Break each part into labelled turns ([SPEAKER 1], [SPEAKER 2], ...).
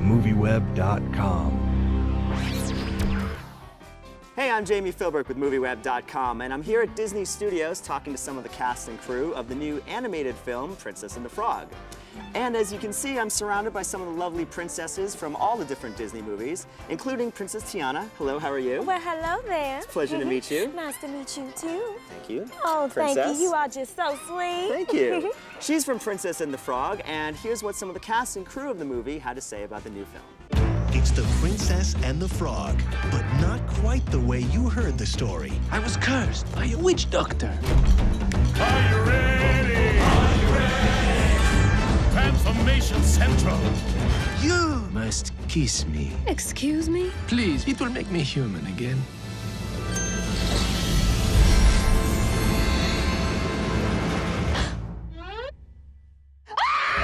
[SPEAKER 1] MovieWeb.com.
[SPEAKER 2] Hey, I'm Jamie Philbrook with MovieWeb.com, and I'm here at Disney Studios talking to some of the cast and crew of the new animated film, Princess and the Frog. And as you can see, I'm surrounded by some of the lovely princesses from all the different Disney movies, including Princess Tiana. Hello, how are you?
[SPEAKER 3] Well, hello there.
[SPEAKER 2] It's a pleasure to meet you.
[SPEAKER 3] Nice to meet you, too.
[SPEAKER 2] Thank you.
[SPEAKER 3] Oh,
[SPEAKER 2] Princess.
[SPEAKER 3] thank you. You are just so sweet.
[SPEAKER 2] Thank you. She's from Princess and the Frog, and here's what some of the cast and crew of the movie had to say about the new film.
[SPEAKER 4] It's The Princess and the Frog, but not quite the way you heard the story.
[SPEAKER 5] I was cursed by a witch doctor.
[SPEAKER 6] Are you ready? Are you ready? Transformation Central.
[SPEAKER 5] You must kiss me.
[SPEAKER 3] Excuse me?
[SPEAKER 5] Please, it will make me human again.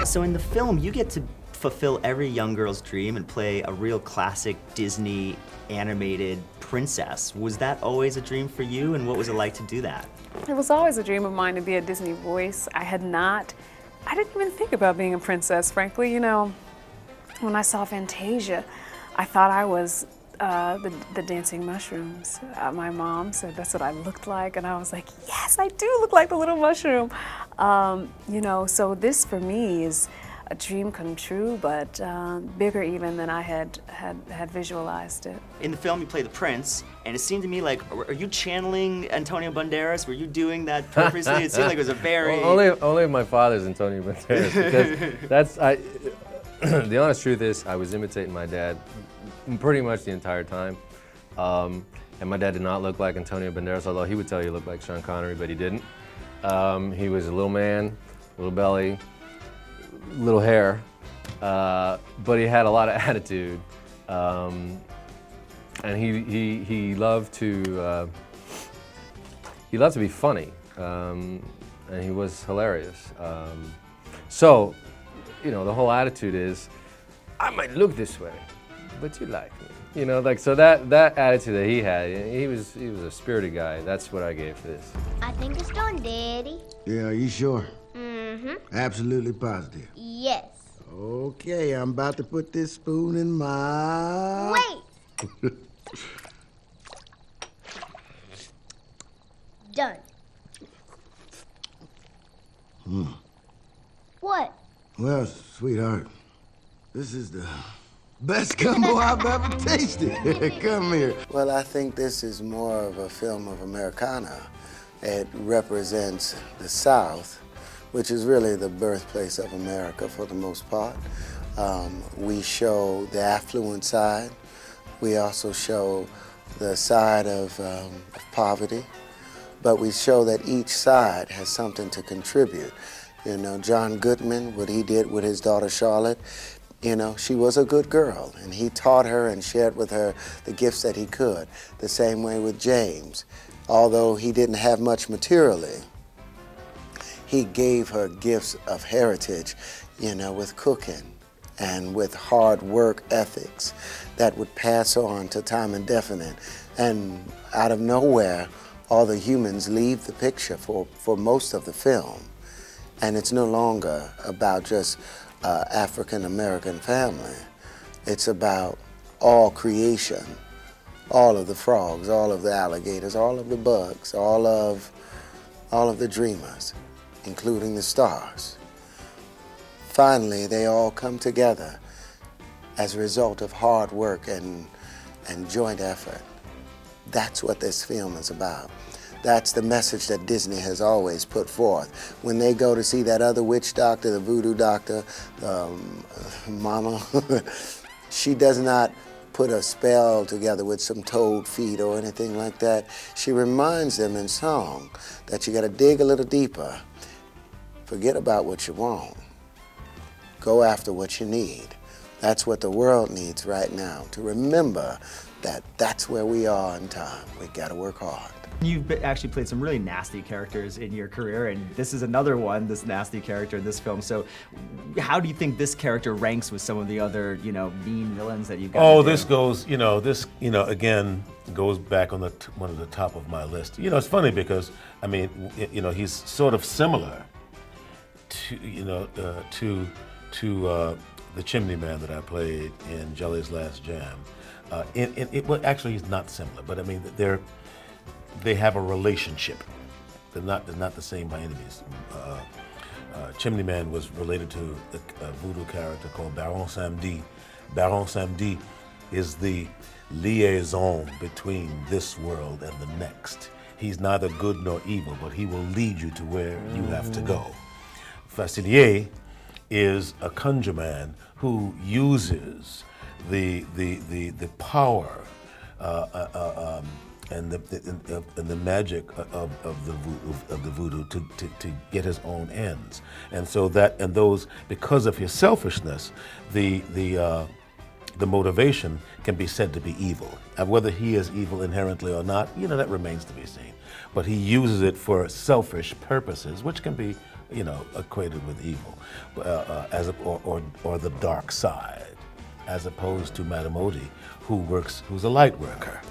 [SPEAKER 2] So in the film, you get to fulfill every young girl's dream and play a real classic Disney animated princess. Was that always a dream for you, and what was it like to do that?
[SPEAKER 7] It was always a dream of mine to be a Disney voice. I didn't even think about being a princess, frankly. You know, when I saw Fantasia, I thought I was the dancing mushrooms. My mom said that's what I looked like, and I was like, yes, I do look like the little mushroom. You know, so this for me is a dream come true, but bigger even than I had visualized it.
[SPEAKER 2] In the film, you play the prince, and it seemed to me like, are you channeling Antonio Banderas? Were you doing that purposely? It seemed like it was a very...
[SPEAKER 8] Well, only my father's Antonio Banderas, because the honest truth is, I was imitating my dad pretty much the entire time. And my dad did not look like Antonio Banderas, although he would tell you he looked like Sean Connery, but he didn't. He was a little man, little belly, little hair, but he had a lot of attitude, and he loved to be funny, and he was hilarious. So, you know, the whole attitude is, I might look this way, but you like me. You know, like, so that attitude that he had, he was a spirited guy. That's what I gave for this.
[SPEAKER 9] I think it's done, Daddy.
[SPEAKER 10] Yeah, are you sure?
[SPEAKER 9] Mm-hmm.
[SPEAKER 10] Absolutely positive?
[SPEAKER 9] Yes.
[SPEAKER 10] Okay, I'm about to put this spoon in my...
[SPEAKER 9] Wait! Done. What?
[SPEAKER 10] Well, sweetheart, this is the best gumbo I've ever tasted. Come here. Well, I think this is more of a film of Americana. It represents the South, which is really the birthplace of America for the most part. We show the affluent side. We also show the side of poverty. But we show that each side has something to contribute. You know, John Goodman, what he did with his daughter Charlotte, you know, she was a good girl, and he taught her and shared with her the gifts that he could. The same way with James. Although he didn't have much materially, he gave her gifts of heritage, you know, with cooking and with hard work ethics that would pass on to time indefinite. And out of nowhere, all the humans leave the picture for most of the film. And it's no longer about just African-American family. It's about all creation, all of the frogs, all of the alligators, all of the bugs, all of the dreamers, including the stars. Finally, they all come together as a result of hard work and joint effort. That's what this film is about. That's the message that Disney has always put forth. When they go to see that other witch doctor, the voodoo doctor, mama, she does not put a spell together with some toad feet or anything like that. She reminds them in song that you gotta dig a little deeper. Forget about what you want. Go after what you need. That's what the world needs right now, to remember that that's where we are in time. We gotta work hard.
[SPEAKER 2] You've actually played some really nasty characters in your career, and this is another one, this nasty character in this film. So how do you think this character ranks with some of the other, you know, mean villains that you've got?
[SPEAKER 6] Oh, this goes, again, goes back on one of the top of my list. You know, it's funny because, I mean, he's sort of similar to the chimney man that I played in Jelly's Last Jam, well, actually he's not similar, but I mean they have a relationship. They're not the same by any means. Chimney Man was related to a voodoo character called Baron Samedi. Baron Samedi is the liaison between this world and the next. He's neither good nor evil, but he will lead you to where you have to go. Facilier is a conjure man who uses the power and the magic of the voodoo to get his own ends, and so because of his selfishness, the motivation can be said to be evil. And whether he is evil inherently or not, that remains to be seen. But he uses it for selfish purposes, which can be, equated with evil, or the dark side, as opposed to Madame Odie, who's a light worker.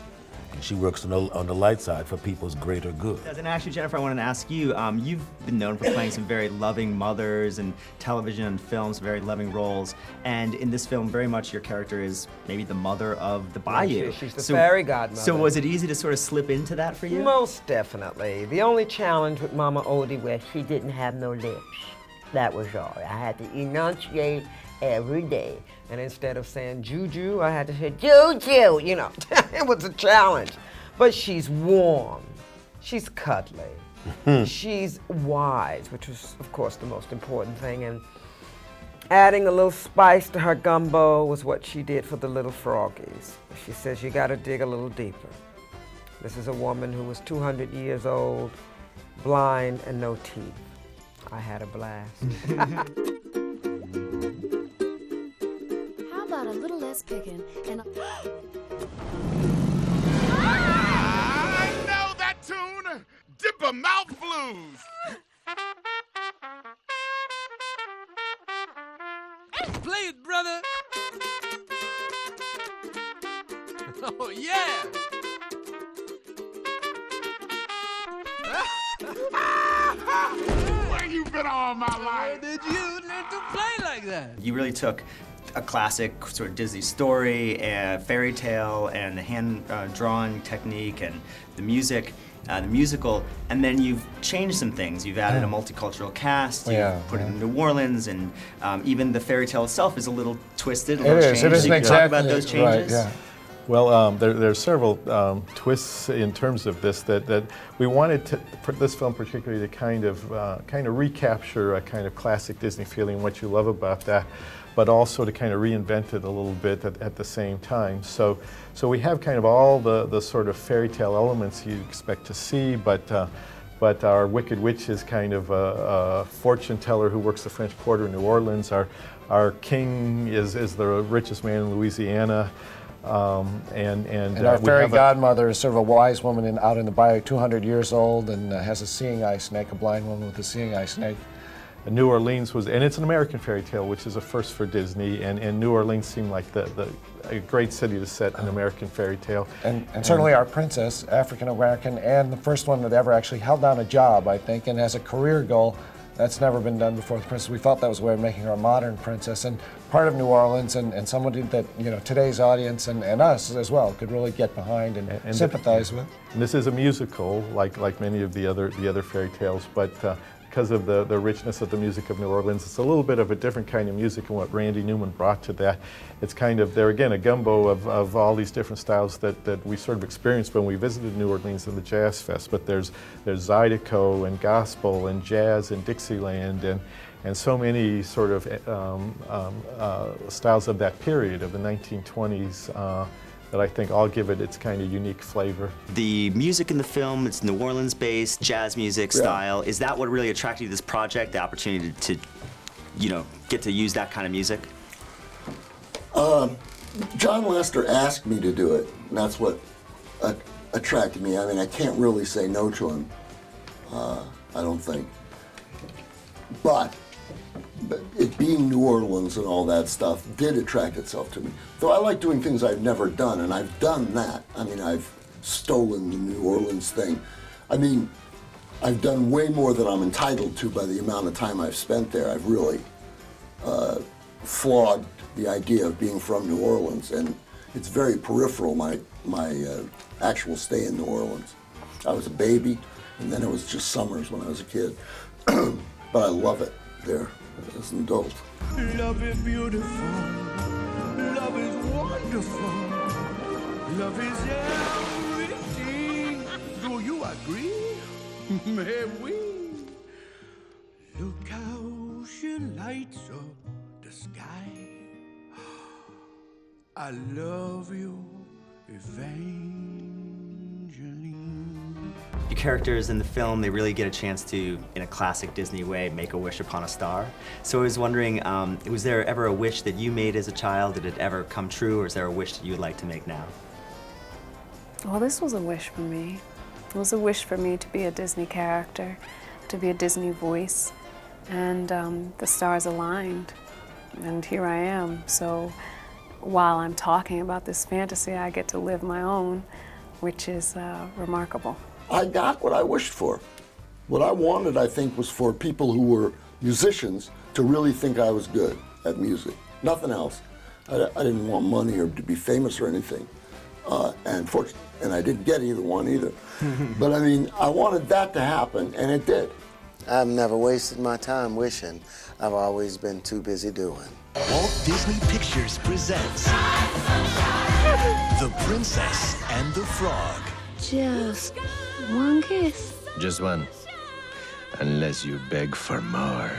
[SPEAKER 6] She works on the light side for people's greater good.
[SPEAKER 2] And actually, Jenifer, I wanted to ask you, you've been known for playing some very loving mothers in television and films, very loving roles. And in this film, very much your character is maybe the mother of the Bayou.
[SPEAKER 1] She's the fairy godmother.
[SPEAKER 2] So was it easy to sort of slip into that for you?
[SPEAKER 1] Most definitely. The only challenge with Mama Odie was she didn't have no lips. That was all. I had to enunciate every day. And instead of saying Juju, I had to say Juju, It was a challenge. But she's warm. She's cuddly. She's wise, which was, of course, the most important thing. And adding a little spice to her gumbo was what she did for the little froggies. She says, you gotta dig a little deeper. This is a woman who was 200 years old, blind, and no teeth. I had a blast.
[SPEAKER 3] How about a little less picking and
[SPEAKER 11] I know that tune! Dipper Mouth Blues!
[SPEAKER 5] Play it, brother. Oh, yeah.
[SPEAKER 11] Where you been all my life?
[SPEAKER 5] Did you learn to play like that?
[SPEAKER 2] You really took a classic sort of Disney story, a fairy tale, and the hand-drawn technique, and the music, the musical, and then you've changed some things. You've added a multicultural cast, you've put it in New Orleans, and even the fairy tale itself is a little twisted, a little changed.
[SPEAKER 12] It is.
[SPEAKER 2] You can talk about those changes?
[SPEAKER 12] Right, yeah.
[SPEAKER 13] Well, there are several twists in terms of this that we wanted for this film particularly to kind of recapture a kind of classic Disney feeling, what you love about that, but also to kind of reinvent it a little bit at the same time. So we have kind of all the sort of fairy tale elements you expect to see, but our Wicked Witch is kind of a fortune teller who works the French Quarter in New Orleans. Our king is the richest man in Louisiana. And
[SPEAKER 12] our fairy godmother is sort of a wise woman out in the bayou, 200 years old, and has a seeing eye snake, a blind woman with a seeing eye snake.
[SPEAKER 13] And New Orleans and it's an American fairy tale, which is a first for Disney, and New Orleans seemed like a great city to set an American fairy tale.
[SPEAKER 12] And certainly our princess, African American, and the first one that ever actually held down a job, I think, and has a career goal. That's never been done before. The princess. We felt that was a way of making her a modern princess and part of New Orleans, and somebody that today's audience and us as well could really get behind and sympathize with.
[SPEAKER 13] And this is a musical, like many of the other fairy tales, but because of the richness of the music of New Orleans, it's a little bit of a different kind of music and what Randy Newman brought to that. It's kind of, there again, a gumbo of all these different styles that we sort of experienced when we visited New Orleans in the Jazz Fest, but there's Zydeco and gospel and jazz and Dixieland and so many sort of styles of that period of the 1920s that I think all give it its kind of unique flavor.
[SPEAKER 2] The music in the film, it's New Orleans-based jazz music style. Is that what really attracted you to this project, the opportunity to get to use that kind of music?
[SPEAKER 10] John Lester asked me to do it, and that's what attracted me. I mean, I can't really say no to him, I don't think. But it being New Orleans and all that stuff did attract itself to me. Though I like doing things I've never done, and I've done that. I mean, I've stolen the New Orleans thing. I mean, I've done way more than I'm entitled to by the amount of time I've spent there. I've really flogged the idea of being from New Orleans, and it's very peripheral, my actual stay in New Orleans. I was a baby, and then it was just summers when I was a kid. But I love it there as an adult.
[SPEAKER 11] Love is beautiful. Love is wonderful. Love is everything. Do you agree? May we? Look how she lights up the sky. I love you, Evangeline.
[SPEAKER 2] Your characters in the film, they really get a chance to, in a classic Disney way, make a wish upon a star. So I was wondering, was there ever a wish that you made as a child? Did it ever come true, or is there a wish that you would like to make now?
[SPEAKER 7] Well, this was a wish for me. It was a wish for me to be a Disney character, to be a Disney voice, and the stars aligned, and here I am. So while I'm talking about this fantasy, I get to live my own, which is remarkable.
[SPEAKER 10] I got what I wished for. What I wanted, I think, was for people who were musicians to really think I was good at music. Nothing else. I didn't want money or to be famous or anything. And I didn't get either one either. But I mean, I wanted that to happen, and it did.
[SPEAKER 14] I've never wasted my time wishing. I've always been too busy doing.
[SPEAKER 4] Walt Disney Pictures presents The Princess and the Frog.
[SPEAKER 3] Just one kiss.
[SPEAKER 8] Just one. Unless you beg for more.